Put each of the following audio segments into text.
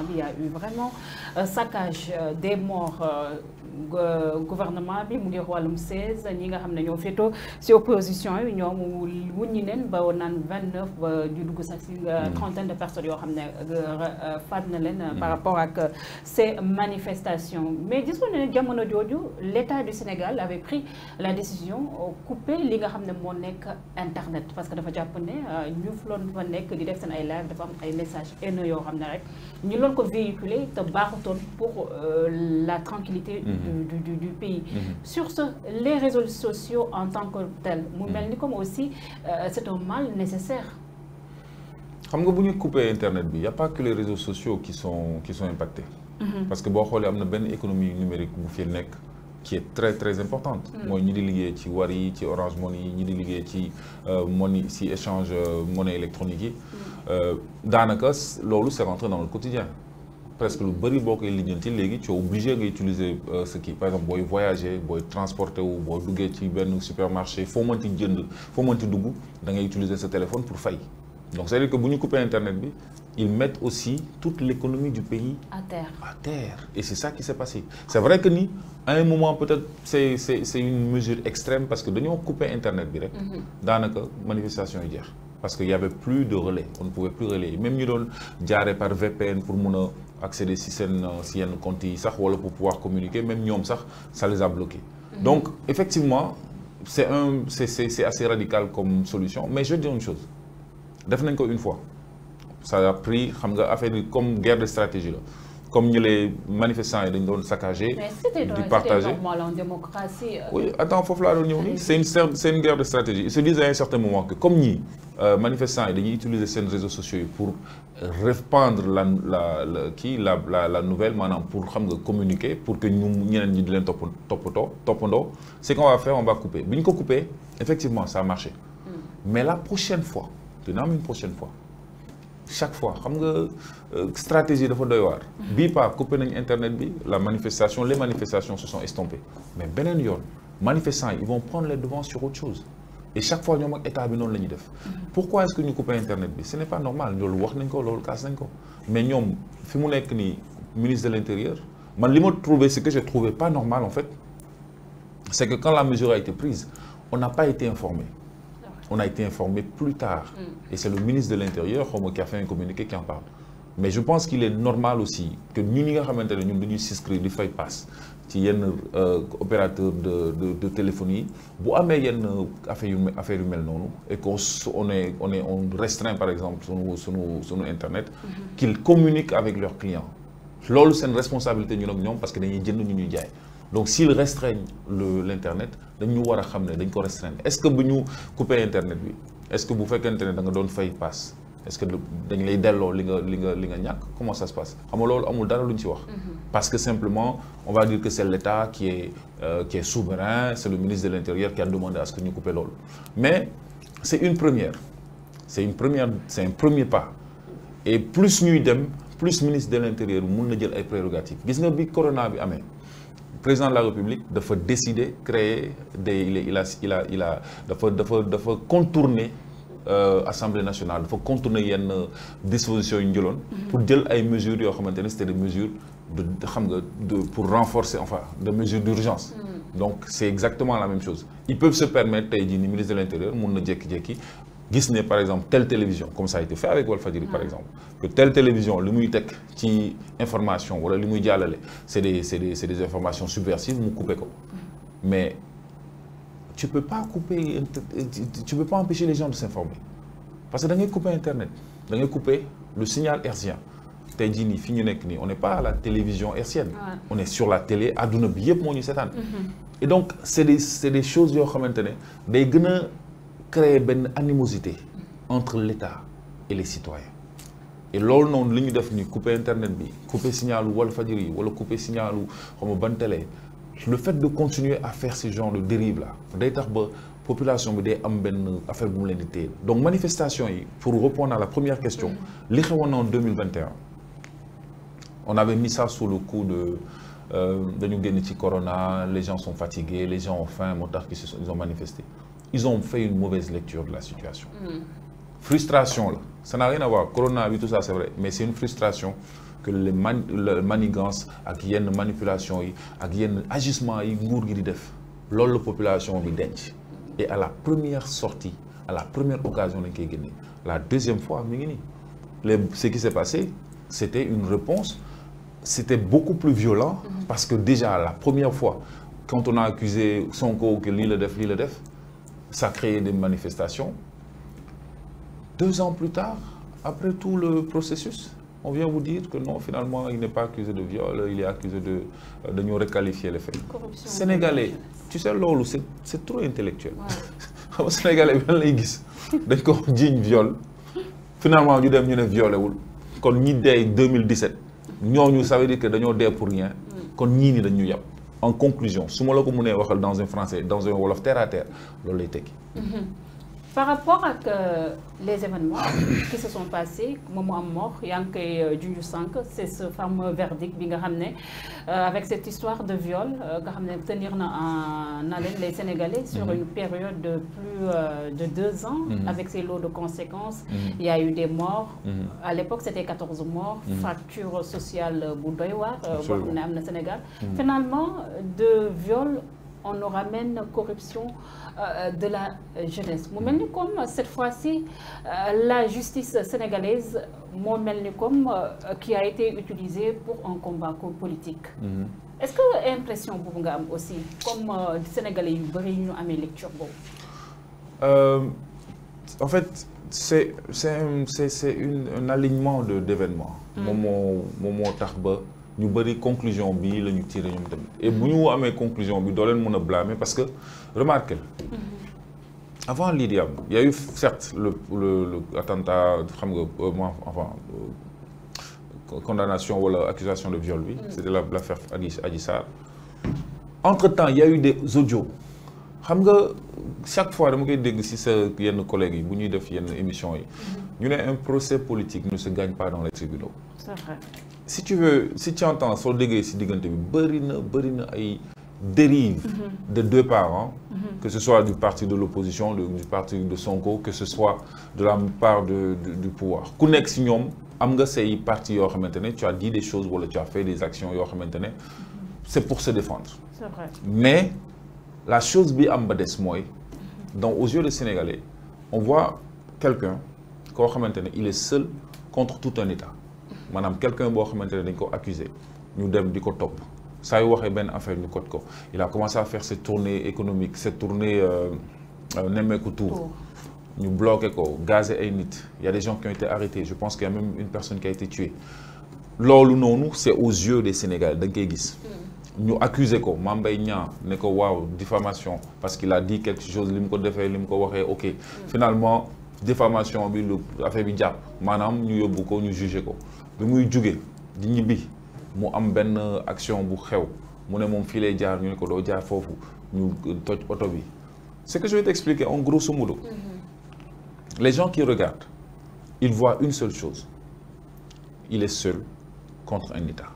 Il y a eu vraiment saccage des morts gouvernement bi mu ngi wàllum 16 ñi nga xam ne ñoo féetoo ci opposition yi ñoom wuññi neen ba naan 29 ba di dugg sax ci trentaine de personnes yoo xam ne faat na leen par rapport ak ces manifestations mais gis nga ne jamono jooju l'État du Sénégal avait pris la décision couper li nga xam ne moo nekk internet parce que dafa jàpp ne ñu loon fa nekk di def seen ay live dafa am ay messages haineux yoo xam ne rek ñu loon ko véhiculer te baaxutoon pour la tranquillité du pays. Sur ce, les réseaux sociaux en tant que tels, comme aussi, c'est un mal nécessaire. Xam nga bu ñu couper internet bi, y a pas que les réseaux sociaux qui sont impactés. Parce que boo xoolee am na benn économie numérique bu fi nekk qui est très très importante. mooy ñi di liggéey ci Wari ci Orange Money ñi di liggéey ci money ci échange monnaie électronique yi. daanaka loolu c'est rentré dans le quotidien. Presque lu bëri boo koy lijjanti léegi tu es obligé nga utiliser ce qui par exemple booy voyager booy transporter wu boo duggee ci benn supermarché foo mënti jënd foo mënti dugg da ngay utiliser sa téléphone pour fay. Donc c'est-à-dire que bu ñu couper internet bi ils mettent aussi toute l'économie du pays à terre. Et c'est ça qui s'est passé. C'est vrai que ni à un moment peut-être c'est une mesure extrême parce que dañoo couper internet bi rek. daanaka manifestation yi jeex. Parce qu'il n'y avait plus de relais, on ne pouvait plus relayer. Même nous avons jarré par VPN pour accéder à un compte pour pouvoir communiquer, même nous, ça les a bloqués. Donc, effectivement, c'est assez radical comme solution. Mais je vais dire une chose. Définitivement une fois. Ça a pris, comme guerre de stratégie. Là. Comme les manifestants ont saccagé, c'était normal en démocratie. Oui, attends, faut falloir c'est une guerre de stratégie. Ils se disent à un certain moment que comme les manifestants ont utilisé ces réseaux sociaux pour répandre la nouvelle, maintenant pour communiquer, pour que nous c'est qu'on va faire, on va couper. Bien qu'on coupe, effectivement, ça a marché. Mais la prochaine fois, une prochaine fois, chaque fois xam nga stratégie dafa doy waar. bii pas coupé nañ internet bi les manifestations se sont estompées mais beneen yoon manifestants ils vont prendre les devants sur autre chose et chaque fois ñoom ak état bi noonu la ñuy def. Pourquoi est-ce que ñu coupé internet bi ce n'est pas normal loolu wax nañ ko loolu kaas nañ ko mais ñoom fi mu nekk nii ministre de l'Intérieur man li ma trouvé ce que j'ai trouvé pas normal en fait c'est que quand la mesure a été prise on n'a pas été informé. On a été informé plus tard. Et c'est le ministre de l'Intérieur qui a fait un communiqué qui en parle. Mais je pense qu'il est normal aussi que nous, nous souscrire des feuilles passe. Il y a un opérateur de téléphonie. Si on a une affaire humaine et qu'on restreint par exemple sur Internet, qu'ils communiquent avec leurs clients. C'est une responsabilité de nous parce que nous avons donc s'ils restreignent l'internet dañu war a xam ne dañ ko restreindre est-ce que bu ñu couper internet bi est-ce que bu fekkente ne da nga doon fay pass est-ce que dañ lay delloo li nga ñàkk comment ça se passe xam nga loolu amul dara luñ ci wax. Parce que simplement on va dire que c'est l'État qui est souverain, c'est le ministre de l'Intérieur qui a demandé à ce que ñu couper loolu mais c'est une première c'est un premier pas et plus ñuy dem plus ministre de l'Intérieur mun na jël ay prérogatives gis nga bi corona bi amee. Le président de la République dafa décider créer il a contourner Assemblée nationale dafa contourner yenn dispositions yu ñu jëloon pour jël ay mesures yoo xamante ne c'était des mesures pour renforcer enfin des mesures d'urgence. Donc c'est exactement la même chose. Ils peuvent se permettre tey jii ni ministre de l'Intérieur mun na jékki-jékki gis ne par exemple telle télévision comme ça a été fait avec Walfadjri par exemple que telle télévision li muy teg ci information wala li muy jàllale c'est des informations subversives mu couper ko mais tu peux pas empêcher les gens de s'informer parce que da ngay couper internet da ngay couper le signal hertzien tey jii nii fi ñu nekk nii on n'est pas à la télévision hertzienne on est sur la télé adduna bi yëpp moo ñu seetaan et donc c'est des choses yoo xamante ne day gën a créer une animosité entre l'État et les citoyens. Et loolu noonu li ñu def ni couper internet bi couper signal Walfadjri wala couper signal ban télé le fait de continuer à faire ce genre de dérive là day tax ba population bi day am benn affaire bu mu leen di téye donc manifestation yi pour répondre à la première question li xewoon en 2021 on avait mis ça sous le coup de dañu génn ci corona les gens sont fatigués les gens ont faim moo tax ils ont manifesté. Ils ont fait une mauvaise lecture de la situation. Frustration, là. Ça n'a rien à voir. Corona, tout ça, c'est vrai. Mais c'est une frustration que les manigances ak yenn manipulation yi ak yenn agissement yi nguur gi di def loolu la population bi denc et à la première sortie à la première occasion lañ koy génne la deuxième fois mi ngi nii ce qui s'est passé c'était une réponse c'était beaucoup plus violent parce que déjà la première fois quand on a accusé Sonko que lii la def ça créait des manifestations 2 ans plus tard après tout le processus on vient vous dire que non finalement il n'est pas accusé de viol il est accusé de dañoo requalifier les faits sénégalais tu sais loolu c'est trop intellectuel xam nga sénégalais bi lan lay gis dañ ko jiiñ viol finalement ñu dem ñu ne violé wul kon ñi dee 2017 ñooñu ça veut dire que dañoo dee pour rien kon ñii ni dañu yàpp en conclusion su ma la ko mënee waxal dans un français dans un wolof terre à terre loolu lay tekki. Par rapport ak les événements qui se sont passés moom mu am mort yaa ngi koy junj sànq c'est ce fameux verdict bi nga xam ne avec cette histoire de viol nga xam ne tenir na en haleine les Sénégalais sur une période de plus de 2 ans avec ses lots de conséquences il y a eu des morts à l'époque c'était 14 morts fracture sociale bu doy waar boo xam ne am na Sénégal finalement de viol on nous ramène corruption de la jeunesse mu mel ni comme cette fois-ci la justice sénégalaise moo mel ni comme qui a été utilisée pour un combat politique. Est-ce que impression boobu nga am aussi comme sénégalais yu bëri ñu amee lecture boobu. En fait c'est un alignement d'événements. moom moo tax ba. ñu bëri conclusion bi la ñu tiré ñoom tamit et bu ñu amee conclusion bi doo leen mën a blâmer parce que remarquez avant lii di am il y a eu certes le attentat xam nga enfin condamnation wala accusation de viol bi c'était l'affaire Adji Sarr entre-temps il y a eu des audios xam nga chaque fois dama koy dégg ci sa yenn collègues yi bu ñuy def yenn émissions yi ñu ne un procès politique ne se gagne pas dans les tribunaux. C'est vrai. Si tu entends soo déggee ci diggante bi bëri na ay dérives de 2 parts que ce soit du parti de l'opposition du parti de Sonko que ce soit de la part du pouvoir ku nekk ci ñoom am nga say parti yoo xamante ne tu as dit des choses wala tu as fait des actions yoo xamante ne c'est pour se défendre. C'est vrai. Mais la chose bi am ba des mooy donc aux yeux des Sénégalais on voit quelqu'un koo xamante ne il est seul contre tout un État. maanaam quelqu'un boo xamante ne dañ ko accusé ñu dem di ko topp saa yu waxee benn affaire ñu kot ko il a commencé à faire cette tournée économique cette tournée nemmeeku tour ñu bloqué ko gazé ay nit il y a des gens qui ont été arrêtés je pense qu'il y a même une personne qui a été tuée loolu noonu c'est aux yeux des Sénégalais dañ koy gis ñu accusé ko Mame Mbaye Niang ne ko waaw diffamation parce qu'il a dit quelque chose li mu ko defee li mu ko waxee ok finalement diffamation bi lu affaire bi jàpp maanaam ñu yóbbu ko ñu jugé ko bi muy jóge di ñibbi mu am benn action bu xew mu ne moom fii lay jaar ñu ne ko doo jaar foofu ñu toj oto bi ce que je vais t'expliquer en grosso modo les gens qui regardent ils voient une seule chose il est seul contre un État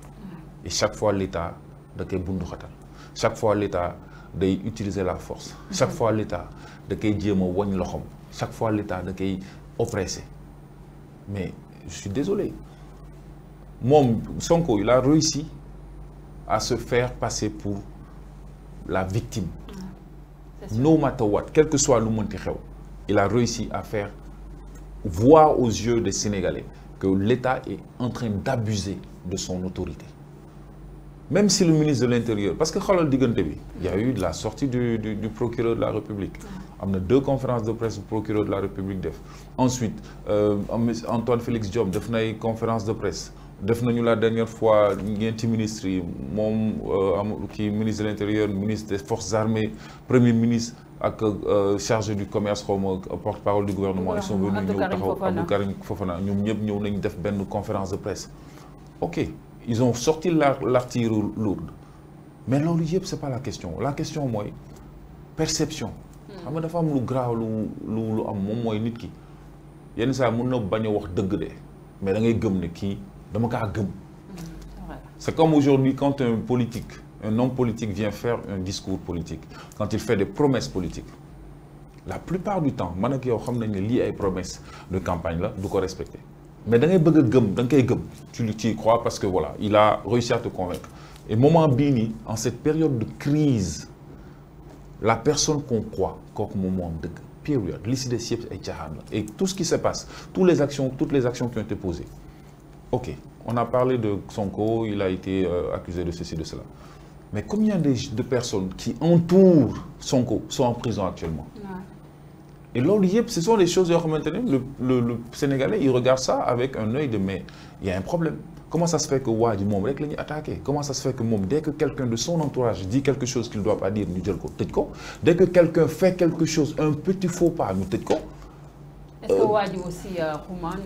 et chaque fois l'État da koy bunduxatal chaque fois l'État day utiliser la force chaque fois l'État da koy jéem a wañ loxom chaque fois l'État da koy oppressé mais je suis désolé moom Sonko il a réussi à se faire passer pour la victime no matter what quel que soit lu mënti xew il a réussi à faire voir aux yeux des Sénégalais que l'État est en train d'abuser de son autorité même si le ministre de l'Intérieur parce que xoolal diggante bi il y a eu la sortie du procureur de la République am na 2 conférences de presse du procureur de la République def ensuite Antoine Félix Diome def na ay conférence de presse def nañu la dernière fois ñeenti ministres yi moom kii ministre de l'Intérieur ministre des Forces armées premier ministre ak chargé du commerce xawma porte-parole du gouvernement ils sont venus ñëw taxaw Abdou Karim Fofana ñoom ñëpp ñëw nañ def benn conférence de presse ok ils ont sorti l'artillerie lourde mais loolu yëpp c'est pas la question mooy perception xam nga dafa am lu graaw lu am moom mooy nit ki yenn saa mën na bañ a wax dëgg de mais da ngay gëm ne kii dama kaa gëm c'est comme aujourd'hui quand un homme politique vient faire un discours politique quand il fait des promesses politiques la plupart du temps man ak yow xam nañ ne lii ay promesses de campagne la du ko respecter mais da ngay bëgg a gëm da nga koy gëm tu y crois parce que voilà il a réussi à te convaincre et moment bii nii en cette période de crise la personne qu'on croit kooku moom moo am dëgg période li si des yëpp ay caaxaan la et tout ce qui se passe toutes les actions qui ont été posées ok on a parlé de Sonko il a été accusé de ceci de cela mais combien de personnes qui entourent Sonko sont en prison actuellement et loolu yëpp ce sont des choses yoo xamante ne le Sénégalais il regarde ça avec un œil de mais il y a un problème comment ça se fait que waa ji moom rek la ñuy attaqué comment ça se fait que moom dès que quelqu'un de son entourage dit quelque chose qu'il ne doit pas dire ñu jël ko tëj ko dès que quelqu'un fait quelque chose un petit faux pas ñu tëj ko. est-ce que waa ji aussi Xuman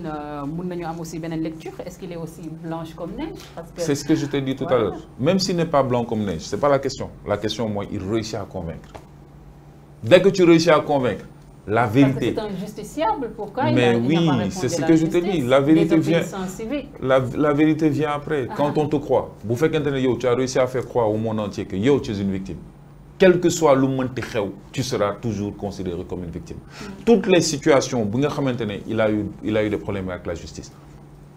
mën nañu am aussi beneen lecture est-ce qu'il est aussi blanche comme neige parce que. C'est ce que je t'ai dit tout à l'heure même s'il n'est pas blanc comme neige c'est pas la question mooy il réussit à convaincre dès que tu réussis à convaincre. La vérité. Parce que c'est un justiciable, pourquoi mais oui, c'est ce que je te dis. La vérité vient. La vérité vient après. Quand on te croit. Bu fekkente ne yow tu as réussi à faire croire au monde entier que yow tu es une victime. Quel que soit lu mënti xew, tu seras toujours considéré comme une victime. Toutes les situations bu nga xamante ne il a eu des problèmes avec la justice.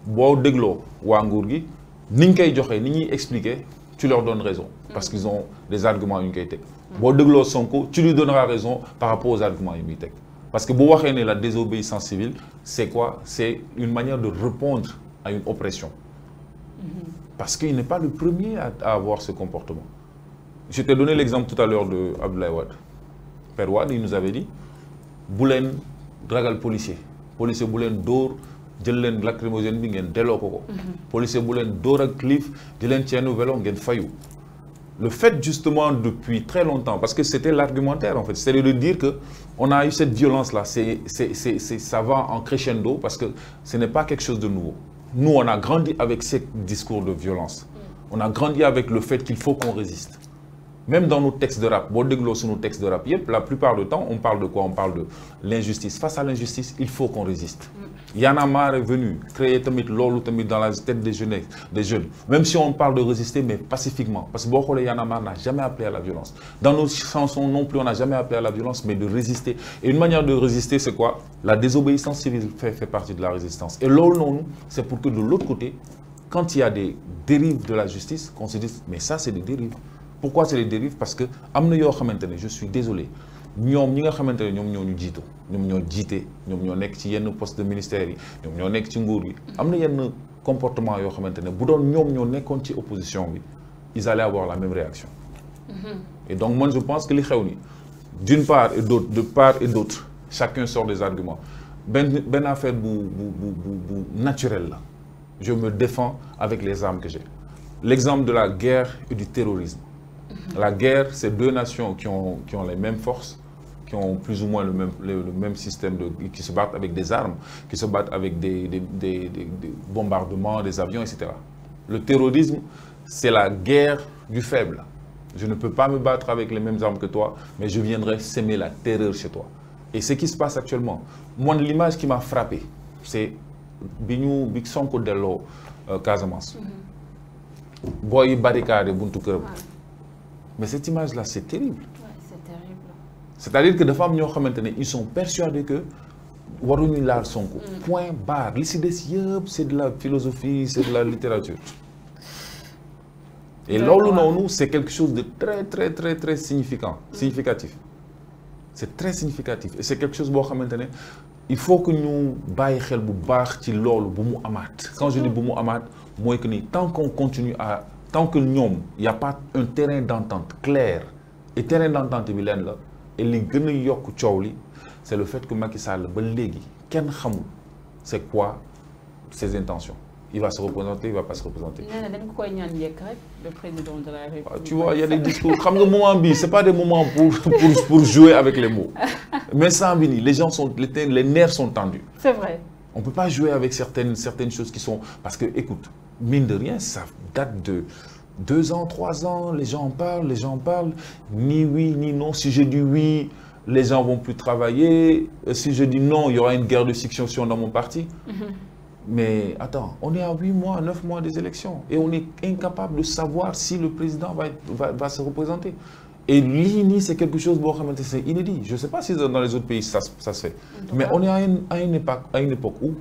Boo dégloo waa nguur gi ni ñu koy joxe ni ñuy expliquer tu leur donnes raison parce qu'ils ont des arguments yu ñu koy teg. boo dégloo Sonko tu lui donneras raison par rapport aux arguments yi muy teg parce que bu waxee ne la désobéissance civile c'est quoi c'est une manière de répondre à une oppression parce qu'il n'est pas le premier à avoir ce comportement. Je t'ai donné l'exemple tout à l'heure de Abdoulaye Wade. Père Wade il nous avait dit bu leen ragal policier bu leen dóor jël leen lacrymogène bi ngeen delloo ko. policier bu leen dóor ak cliff di leen ceenu vélo ngeen fayu. Le fait justement depuis très longtemps, parce que c'était l'argumentaire en fait, c'est de dire qu'on a eu cette violence-là, ça va en crescendo parce que ce n'est pas quelque chose de nouveau. Nous, on a grandi avec ce discours de violence. On a grandi avec le fait qu'il faut qu'on résiste. Même dans nos textes de rap, boo dégloo sunu textes de rap yëpp, la plupart du temps, on parle de quoi? On parle de l'injustice. Face à l'injustice, il faut qu'on résiste. Y'en a marre est venu créer tamit loolu tamit dans la tête des jeunes. Même si on parle de résister, mais pacifiquement. Parce que boo xoolee Y'en a marre n'a jamais appelé à la violence. Dans nos chansons non plus, on n'a jamais appelé à la violence, mais de résister. Et une manière de résister, c'est quoi? La désobéissance civile fait partie de la résistance. Et loolu noonu, c'est pour que de l'autre côté, quand il y a des dérives de la justice, qu'on se dise, mais ça c'est des dérives. Pourquoi c'est des dérives? Parce que am na yoo xamante ne je suis désolé ñoom ñi nga xamante ne ñoom ñoo ñu jiitu ñoom ñoo jiite ñoom ñoo nekk ci yenn poste de ministère yi ñoom ñoo nekk ci nguur gi am na yenn comportement yoo xamante ne bu doon ñoom ñoo nekkoon ci opposition bi ils allaient avoir la même réaction. Et donc moi je pense que li xew ni d'une part et d'autre de part et d'autre chacun sort des arguments benn affaire bu naturelle la je me défends avec les armes que j'ai. L'exemple de la guerre et du terrorisme. La guerre, c'est deux nations qui ont les mêmes forces, qui ont plus ou moins le même système, qui se battent avec des armes, qui se battent avec des bombardements, des avions, etc. Le terrorisme, c'est la guerre du faible. Je ne peux pas me battre avec les mêmes armes que toi, mais je viendrai s'aimer la terreur chez toi. Et ce qui se passe actuellement, moi, l'image qui m'a frappé, c'est bi Sonko delloo Casamance. Boy barricade buntu këram. Mais cette image-là, c'est terrible. Ouais, c'est terrible. C'est-à-dire que dafa am ñoo xamante ne ils sont persuadés que waruñu laal Sonko. Point barre. Li si des yëpp, c'est de la philosophie, c'est de la littérature. Et loolu noonu, c'est quelque chose de très significatif. C'est très significatif. Et c'est quelque chose boo xamante ne il faut que ñu bàyyi xel bu baax ci loolu bu mu amaat. Quand je dis bu mu amaat, mooy que ni tant qu'on continue à tant que ñoom y a pas un terrain d'entente clair et terrain d'entente bi leen la et li gën a yokk coow li c'est le fait que Macky Sall ba léegi kenn xamul c'est quoi ses intentions. Il va se représenter, il va pas se représenter. Nee na dañ ko koy ñaan yekk rek le président de la République. Tu vois, il y a des discours. Xam nga moment bi, c'est pas des moments pour jouer avec les mots. Mais ça bi ni, les gens sont les nerfs sont tendus. C'est vrai. On peut pas jouer avec certaines choses qui sont parce que écoute, mine de rien, ça date de 2 ans, 3 ans, les gens en parlent, ni oui, ni non. Si je dis oui, les gens vont plus travailler. Si je dis non, il y aura une guerre de succession dans mon parti. Mais attends, on est à 8 mois, 9 mois des élections et on est incapable de savoir si le président va se représenter. Et l'INI, c'est quelque chose, c'est inédit. Je ne sais pas si dans les autres pays ça se fait. Mais on est à une époque où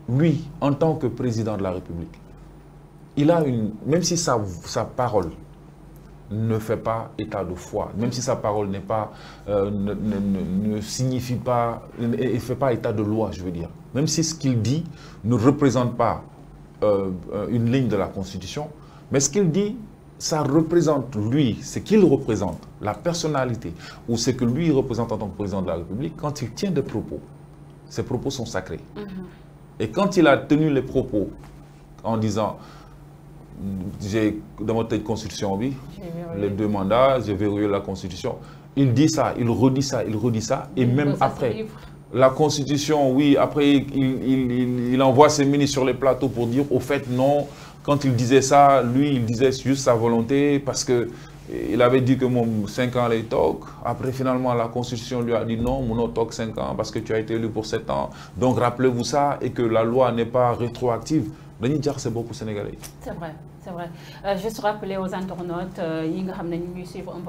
lui, en tant que président de la République, il a une... Même si sa parole ne fait pas état de foi, même si sa parole n'est pas, ne signifie pas, ne fait pas état de loi, je veux dire. Même si ce qu'il dit ne représente pas une ligne de la Constitution, mais ce qu'il dit, ça représente lui, ce qu'il représente, la personnalité, ou ce que lui représente en tant que président de la République, quand il tient des propos, ces propos sont sacrés. Et quand il a tenu les propos en disant, j'ai dans votre constitution, oui, les 2 mandats, j'ai verrouillé la constitution, il dit ça, il redit ça, il redit ça, et même après, la constitution, oui, après, il envoie ses ministres sur les plateaux pour dire, au fait, non, quand il disait ça, lui, il disait juste sa volonté, parce que il avait dit que mon 5 ans les toc. Après, finalement, la Constitution lui a dit non, mon toc 5 ans parce que tu as été élu pour 7 ans. Donc, rappelez-vous ça et que la loi n'est pas rétroactive. C'est beaucoup Sénégalais. C'est vrai, c'est vrai. Juste rappeler aux internautes, ils suivre un peu.